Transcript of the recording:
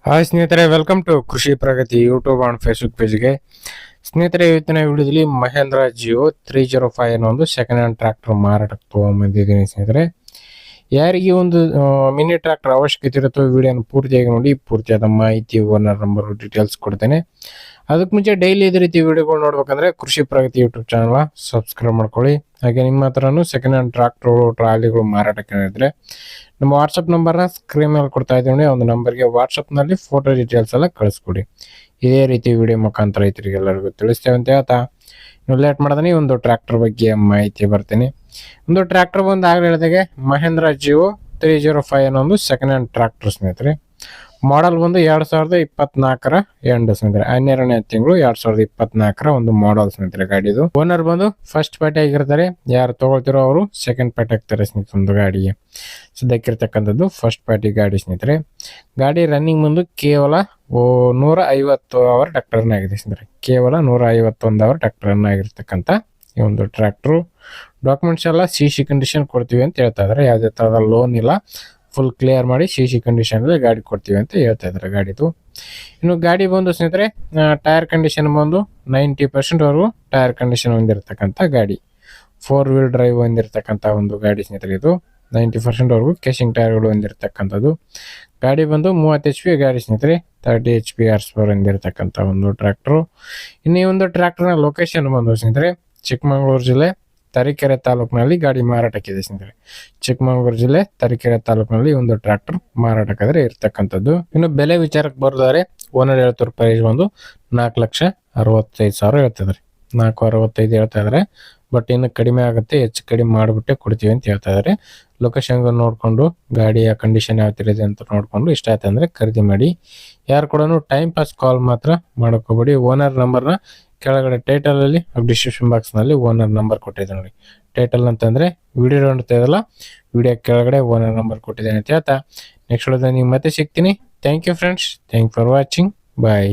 Hi ಸ್ನೇಹಿತರೆ, welcome to ಕೃಷಿ ಪ್ರಗತಿ YouTube and Facebook ಪೇಜ್ಗೆ. ಸ್ನೇಹಿತರೆ, ಇವತ್ತಿನ ವಿಡಿಯೋದಲ್ಲಿ ಮಹೇಂದ್ರ ಜಿಯೋ 305 ಅನ್ನೋ ಒಂದು ಸೆಕೆಂಡ್ ಹ್ಯಾಂಡ್ ಟ್ರ್ಯಾಕ್ಟರ್ ಮಾರಾಟಕ್ಕೆ ತಗೊಂಡ್ಬಂದಿದ್ದೀನಿ. ಸ್ನೇಹಿತರೆ, ಯಾರಿಗೆ ಒಂದು ಮಿನಿ ಟ್ರ್ಯಾಕ್ಟರ್ ಅವಶ್ಯಕತೆ ಇರುತ್ತೋ ವಿಡಿಯೋನ ಪೂರ್ತಿಯಾಗಿ ನೋಡಿ. ಪೂರ್ತಿಯಾದ ಮಾಹಿತಿ, ಓನರ್ ನಂಬರ್, ಡೀಟೇಲ್ಸ್ ಕೊಡ್ತೇನೆ. ಅದಕ್ಕೆ ಮುಂಚೆ ಡೈಲಿ ಇದೇ ರೀತಿ ವಿಡಿಯೋಗಳು ನೋಡ್ಬೇಕಂದ್ರೆ ಕೃಷಿ ಪ್ರಗತಿ ಯೂಟ್ಯೂಬ್ ಚಾನಲ್ ಸಬ್ಸ್ಕ್ರೈಬ್ ಮಾಡ್ಕೊಳ್ಳಿ. ಹಾಗೆ ನಿಮ್ಮ ಹತ್ರನೂ ಸೆಕೆಂಡ್ ಹ್ಯಾಂಡ್ ಟ್ರಾಕ್ಟರ್ಗಳು, ಟ್ರಾಲಿಗಳು ಮಾರಾಟಕ್ಕೆ ಇದ್ರೆ ನಮ್ಮ ವಾಟ್ಸಪ್ ನಂಬರ್ನ ಸ್ಕ್ರೀನ್ ಮೇಲೆ ಕೊಡ್ತಾ ಇದ್ದೀವಿ. ಒಂದು ನಂಬರ್ಗೆ ವಾಟ್ಸಪ್ನಲ್ಲಿ ಫೋಟೋ ಡೀಟೇಲ್ಸ್ ಎಲ್ಲ ಕಳಿಸ್ಕೊಡಿ. ಇದೇ ರೀತಿ ವಿಡಿಯೋ ಮುಖಾಂತರ ರೈತರಿಗೆ ಎಲ್ಲರಿಗೂ ತಿಳಿಸ್ತೇವೆ ಅಂತ ಹೇಳ್ತಾ, ನೀವು ಲೇಟ್ ಮಾಡಿದ್ರೆ ಒಂದು ಟ್ರ್ಯಾಕ್ಟರ್ ಬಗ್ಗೆ ಮಾಹಿತಿ ಬರ್ತೀನಿ. ಒಂದು ಟ್ರ್ಯಾಕ್ಟರ್ ಬಂದು ಆಗಲೇ ಹೇಳಿದಾಗೆ ಮಹೇಂದ್ರ ಜಿಯೋ 305 ಅನ್ನೋ ಒಂದು ಸೆಕೆಂಡ್ ಹ್ಯಾಂಡ್ ಟ್ರ್ಯಾಕ್ಟರ್ ಸ್ನೇಹಿತರೆ. ಮಾಡಲ್ ಬಂದು 2024 ಎಂಡ್ ಸ್ನೇಹಿತರೆ, 12ನೇ ತಿಂಗಳು 2024 ಒಂದು ಮಾಡಲ್ ಸ್ನೇಹಿತರೆ ಗಾಡಿದು. ಓನರ್ ಬಂದು ಫಸ್ಟ್ ಪಾರ್ಟಿ ಆಗಿರ್ತಾರೆ. ಯಾರು ತಗೊಳ್ತಿರೋ ಅವರು ಸೆಕೆಂಡ್ ಪಾರ್ಟಿ ಆಗ್ತಾರೆ ಸ್ನೇಹಿತರೆ. ಒಂದು ಗಾಡಿಗೆ ಸದ್ಯಕ್ಕಿರ್ತಕ್ಕಂಥದ್ದು ಫಸ್ಟ್ ಪಾರ್ಟಿ ಗಾಡಿ ಸ್ನೇಹಿತರೆ. ಗಾಡಿ ರನ್ನಿಂಗ್ ಬಂದು ಕೇವಲ 150 ಅವರ್ ಟ್ರ್ಯಾಕ್ಟರ್ ರನ್ ಆಗಿದೆ ಸ್ನೇಹಿತರೆ. ಕೇವಲ 151 ಅವರ್ ಟ್ರ್ಯಾಕ್ಟರ್ ರನ್ ಆಗಿರ್ತಕ್ಕಂಥ ಈ ಒಂದು ಟ್ರ್ಯಾಕ್ಟರ್. ಡಾಕ್ಯುಮೆಂಟ್ಸ್ ಎಲ್ಲ ಸಿ ಕಂಡೀಷನ್ ಕೊಡ್ತೀವಿ ಅಂತ ಹೇಳ್ತಾ ಇದ್ದಾರೆ. ಯಾವುದೇ ತರಹದ ಲೋನ್ ಇಲ್ಲ, ಫುಲ್ ಕ್ಲಿಯರ್ ಮಾಡಿ ಸಿ ಕಂಡೀಷನ್ ಗಾಡಿ ಕೊಡ್ತೀವಿ ಅಂತ ಹೇಳ್ತಾ ಇದ್ದಾರೆ ಗಾಡಿದು. ಇನ್ನು ಗಾಡಿ ಬಂದು ಸ್ನೇಹಿತರೆ, ಟೈರ್ ಕಂಡೀಷನ್ ಬಂದು 90% ವರೆಗೂ ಟೈರ್ ಕಂಡೀಷನ್ ಹೊಂದಿರತಕ್ಕಂಥ ಗಾಡಿ. 4 ವೀಲ್ ಡ್ರೈವ್ ಹೊಂದಿರತಕ್ಕಂಥ ಒಂದು ಗಾಡಿ ಸ್ನೇಹಿತರೆ. ಇದು 90% ವರೆಗೂ ಕೇಸಿಂಗ್ ಟೈರ್ಗಳು ಹೊಂದಿರತಕ್ಕಂಥದ್ದು. ಗಾಡಿ ಬಂದು 30 HP ಗಾಡಿ ಸ್ನೇಹಿತರೆ. 30 HP ಹಾರ್ಸ್ ಪವರ್ ಹೊಂದಿರತಕ್ಕಂಥ ಒಂದು ಟ್ರ್ಯಾಕ್ಟರ್. ಇನ್ನು ಈ ಒಂದು ಟ್ರ್ಯಾಕ್ಟರ್ನ ಲೊಕೇಶನ್ ಬಂದು ಸ್ನೇಹಿತರೆ, ಚಿಕ್ಕಮಗಳೂರು ಜಿಲ್ಲೆ ತರೀಕೆರೆ ತಾಲೂಕಿನಲ್ಲಿ ಗಾಡಿ ಮಾರಾಟಕ್ಕಿದೆ ಸ್ನೇಹಿತರೆ. ಚಿಕ್ಕಮಗಳೂರು ಜಿಲ್ಲೆ ತರೀಕೆರೆ ತಾಲೂಕಿನಲ್ಲಿ ಒಂದು ಟ್ರ್ಯಾಕ್ಟರ್ ಮಾರಾಟಕ್ಕಾದ್ರೆ ಇರ್ತಕ್ಕಂಥದ್ದು. ಇನ್ನು ಬೆಲೆ ವಿಚಾರಕ್ಕೆ ಬರೋದಾದ್ರೆ ಓನರ್ ಹೇಳ್ತಿರೋ ಪ್ರೈಸ್ ಬಂದು 4,65,000 ಹೇಳ್ತಿದ್ದಾರೆ. 4,65 ಹೇಳ್ತಾ ಇದಾರೆ. ಬಟ್ ಇನ್ನು ಕಡಿಮೆ ಆಗುತ್ತೆ, ಹೆಚ್ಚು ಕಡಿಮೆ ಮಾಡಿಬಿಟ್ಟೆ ಕೊಡ್ತೀವಿ ಅಂತ ಹೇಳ್ತಾ ಇದಾರೆ. ಲೊಕೇಶನ್ ನೋಡ್ಕೊಂಡು ಗಾಡಿಯ ಕಂಡೀಷನ್ ಯಾವ ತರ ಇದೆ ಅಂತ ನೋಡ್ಕೊಂಡು ಇಷ್ಟ ಆಯ್ತು ಅಂದ್ರೆ ಖರೀದಿ ಮಾಡಿ. ಯಾರು ಕೂಡ ಟೈಮ್ ಪಾಸ್ ಕಾಲ್ ಮಾತ್ರ ಮಾಡ್ಕೋಬೇಡಿ. ಓನರ್ ನಂಬರ್ನ ಕೆಳಗಡೆ ಟೈಟಲ್ ಅಲ್ಲಿ ಡಿಸ್ಕ್ರಿಪ್ಷನ್ ಬಾಕ್ಸ್ ನಲ್ಲಿ ಓನರ್ ನಂಬರ್ ಕೊಟ್ಟಿದೆ ನೋಡಿ. ಟೈಟಲ್ ಅಂತಂದ್ರೆ ವಿಡಿಯೋ ನೋಡ್ತಾ ಇದಲ್ಲ, ವಿಡಿಯೋ ಕೆಳಗಡೆ ಓನರ್ ನಂಬರ್ ಕೊಟ್ಟಿದ್ದೇನೆ ಅಂತ ಹೇಳ್ತಾ ನೆಕ್ಸ್ಟ್ ವಿಡಿಯೋದಲ್ಲಿ ನೀವು ಮತ್ತೆ ಸಿಗ್ತೀನಿ. Thank you friends, thank for watching, bye.